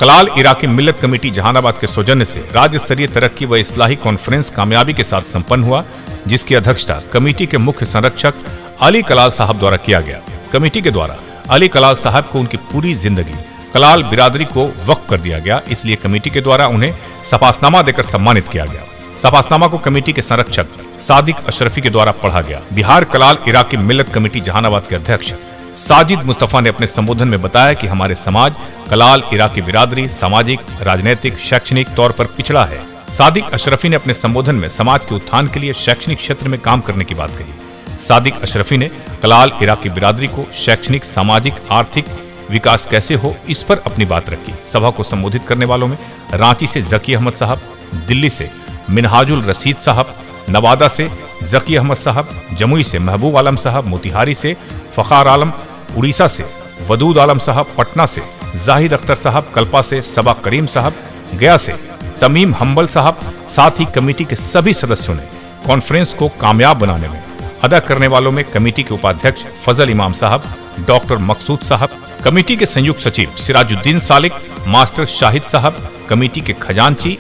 कलाल इराकी मिल्लत committee Jehanabad के सौजन्य से राज्य स्तरीय तरक्की व इस्लाही कॉन्फ्रेंस कामयाबी के साथ संपन्न हुआ, जिसकी अध्यक्षता कमेटी के मुख्य संरक्षक अली कलाल साहब द्वारा किया गया। कमेटी के द्वारा अली कलाल साहब को उनकी पूरी जिंदगी कलाल बिरादरी को वक्फ कर दिया गया, इसलिए कमेटी के द्वारा उन्हें सपासनामा देकर सम्मानित किया गया। सपासनामा को कमेटी के संरक्षक सादिक अशरफी के द्वारा पढ़ा गया। बिहार कलाल इराकी मिल्लत कमेटी जहानाबाद के अध्यक्ष साजिद मुस्तफा ने अपने संबोधन में बताया कि हमारे समाज कलाल इराकी बिरादरी सामाजिक, राजनीतिक, शैक्षणिक तौर पर पिछड़ा है। सादिक अशरफी ने अपने संबोधन में समाज के उत्थान के लिए शैक्षणिक क्षेत्र में काम करने की बात कही। सादिक अशरफी ने कलाल इराकी बिरादरी को शैक्षणिक, सामाजिक, आर्थिक विकास कैसे हो, इस पर अपनी बात रखी। सभा को संबोधित करने वालों में रांची से जकी अहमद साहब, दिल्ली से मिनहाजुल रशीद साहब, नवादा से जकी अहमद साहब, जमुई से महबूब आलम साहब, मोतिहारी से फखार आलम, उड़ीसा से वदूद आलम साहब, पटना से जाहिद अख्तर साहब, कल्पा से सबा करीम साहब, गया से तमीम हम्बल साहब, साथ ही कमेटी के सभी सदस्यों ने कॉन्फ्रेंस को कामयाब बनाने में अदा करने वालों में कमेटी के उपाध्यक्ष फजल इमाम साहब, डॉक्टर मकसूद साहब, कमेटी के संयुक्त सचिव सिराजुद्दीन सालिक, मास्टर शाहिद साहब, कमेटी के खजांची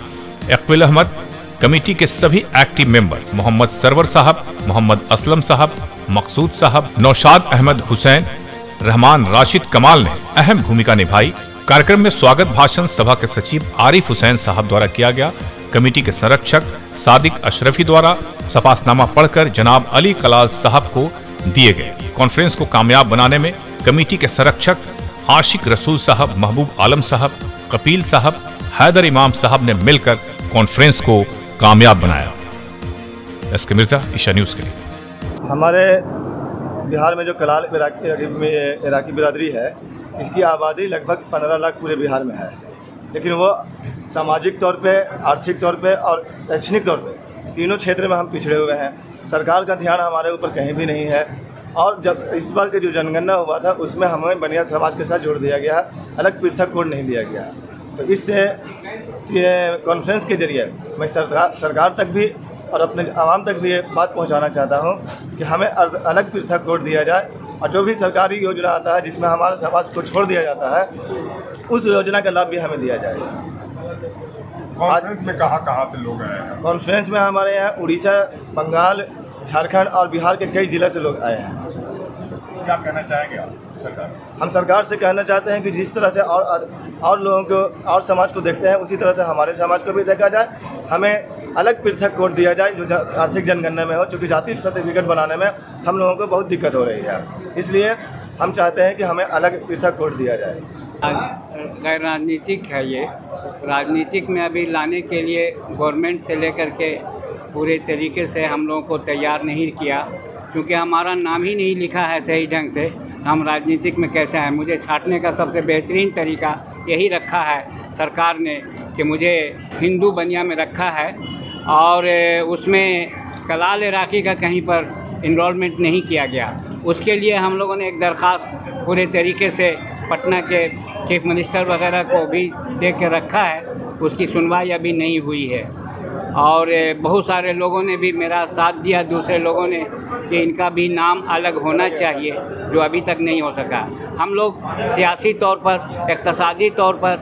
इकबाल अहमद, कमेटी के सभी एक्टिव मेंबर मोहम्मद सरवर साहब, मोहम्मद असलम साहब, मकसूद साहब, नौशाद अहमद हुसैन, रहमान राशिद कमाल ने अहम भूमिका निभाई। कार्यक्रम में स्वागत भाषण सभा के सचिव आरिफ हुसैन साहब द्वारा किया गया। कमेटी के संरक्षक सादिक अशरफी द्वारा सपासनामा पढ़कर जनाब अली कलाल साहब को दिए गए। कॉन्फ्रेंस को कामयाब बनाने में कमेटी के संरक्षक आशिक रसूल साहब, महबूब आलम साहब, कपील साहब, हैदर इमाम साहब ने मिलकर कॉन्फ्रेंस को कामयाब बनाया। एसके मिर्जा, ईशा न्यूज़ के लिए। हमारे बिहार में जो कलाल इराकी बिरादरी है, इसकी आबादी लगभग 15 लाख पूरे बिहार में है, लेकिन वो सामाजिक तौर पे, आर्थिक तौर पे और शैक्षणिक तौर पे तीनों क्षेत्र में हम पिछड़े हुए हैं। सरकार का ध्यान हमारे ऊपर कहीं भी नहीं है। और जब इस बार के जो जनगणना हुआ था, उसमें हमें बनिया समाज के साथ जोड़ दिया गया, अलग पृथक कोड नहीं दिया गया। तो इससे कॉन्फ्रेंस के जरिए मैं सरकार तक भी और अपने आवाम तक भी ये बात पहुंचाना चाहता हूं कि हमें अलग पृथक कोड दिया जाए, और जो भी सरकारी योजना आता है जिसमें हमारे समाज को छोड़ दिया जाता है, उस योजना का लाभ भी हमें दिया जाए। कॉन्फ्रेंस में कहाँ से लोग आए हैं? कॉन्फ्रेंस में हमारे यहाँ उड़ीसा, बंगाल, झारखंड और बिहार के कई जिले से लोग आए हैं। क्या कहना चाहेंगे आप सरकार? हम सरकार से कहना चाहते हैं कि जिस तरह से और लोगों को और समाज को देखते हैं, उसी तरह से हमारे समाज को भी देखा जाए। हमें अलग पृथक कोड दिया जाए जो आर्थिक जनगणना में हो, क्योंकि जाति सर्टिफिकेट बनाने में हम लोगों को बहुत दिक्कत हो रही है। इसलिए हम चाहते हैं कि हमें अलग पृथक कोड दिया जाए। गैर राजनीतिक है ये। राजनीतिक में अभी लाने के लिए गवर्नमेंट से लेकर के पूरे तरीके से हम लोगों को तैयार नहीं किया, क्योंकि हमारा नाम ही नहीं लिखा है सही ढंग से। हम राजनीतिक में कैसे हैं? मुझे छांटने का सबसे बेहतरीन तरीका यही रखा है सरकार ने कि मुझे हिंदू बनिया में रखा है, और उसमें कलाल इराकी का कहीं पर इनरोलमेंट नहीं किया गया। उसके लिए हम लोगों ने एक दरख्वास्त पूरे तरीके से पटना के चीफ मिनिस्टर वगैरह को भी दे के रखा है। उसकी सुनवाई अभी नहीं हुई है, और बहुत सारे लोगों ने भी मेरा साथ दिया, दूसरे लोगों ने, कि इनका भी नाम अलग होना चाहिए, जो अभी तक नहीं हो सका। हम लोग सियासी तौर पर, इक़्तिसादी तौर पर,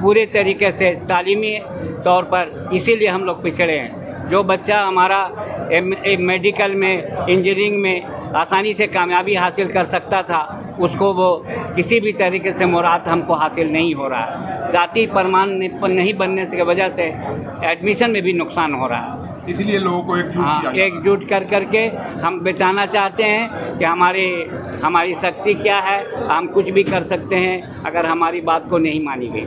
पूरे तरीके से तालीमी तौर पर इसीलिए हम लोग पिछड़े हैं। जो बच्चा हमारा मेडिकल में, इंजीनियरिंग में आसानी से कामयाबी हासिल कर सकता था, उसको वो किसी भी तरीके से मुराद हमको हासिल नहीं हो रहा है। जाति प्रमाण नहीं बनने की वजह से एडमिशन में भी नुकसान हो रहा है। इसलिए लोगों को एकजुट कर करके हम बचाना चाहते हैं कि हमारी शक्ति क्या है, हम कुछ भी कर सकते हैं अगर हमारी बात को नहीं मानी गई।